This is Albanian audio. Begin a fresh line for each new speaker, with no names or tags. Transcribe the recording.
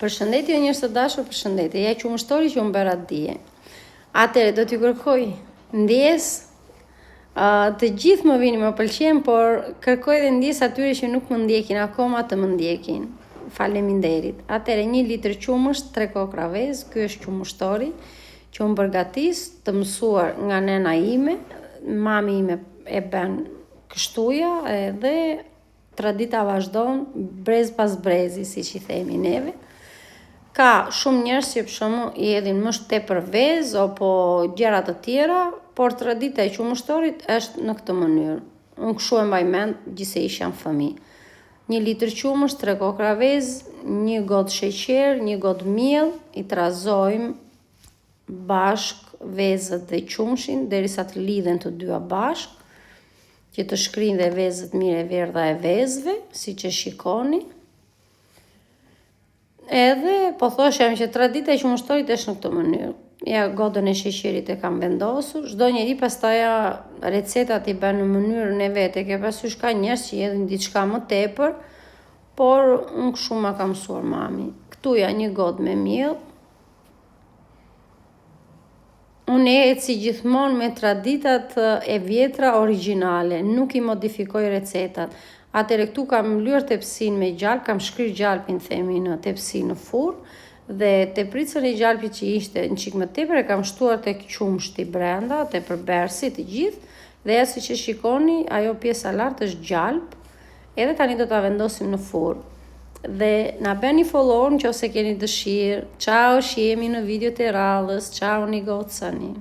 Përshëndetje njerëz të dashur, përshëndetje. Ja qumështori që unë bëra dje. Atëre do t'ju kërkoj ndjes, të gjithë më vini më pëlqen, por kërkoj dhe ndjes atyre që nuk më ndjekin akoma të më ndjekin. Faleminderit. Atëre 1 litër qumësht, 3 kokra vezë, ky është qumështori që unë përgatis, të mësuar nga nena ime, mami ime e bën kështuja edhe tradita vazhdon brez pas brezi, siç i themi neve. Ka shumë njerëz që për shembull i hedhin më tepër vezë apo gjëra të tjera, por tradita e qumështorit është në këtë mënyrë. Unë kështu e mbaj mend gjithsej jam fëmijë. 1 litër qumësht, 3 kokra vezë, 1 gotë sheqer, 1 gotë miell, i trazojmë bashk vezët dhe qumshin derisa të lidhen të dyja bashk, që të shkrinë dhe vezët mirë e verdha e vezëve, siç e shikoni. Edhe po thoshem që tradita e qumështorit është në këtë mënyrë. Ja godën e sheqerit e kam vendosur, çdo njeri pastaj recetat i bën në mënyrën e vet, e ke parasysh ka njerëz që hedhin diçka më tepër, por unë kështu ma ka mësuar mami. Këtu ja 1 gotë me miell. Unë ecë si gjithmonë me traditat e vjetra origjinale, nuk i modifikoj recetat. Atëre këtu kam lyer tepsin me gjalp, kam shkrir gjalpin themi në tepsi në furrë dhe tepricën e gjalpit që ishte një çik më tepër e kam shtuar tek qumshti brenda, tepër bersi të gjithë dhe ja siç e shikoni, ajo pjesa lart është gjalp. Edhe tani do ta vendosim në furrë. Dhe na bëni follow nëse keni dëshirë. Ciao, shihemi në videot e radhës. Ciao, një gocani.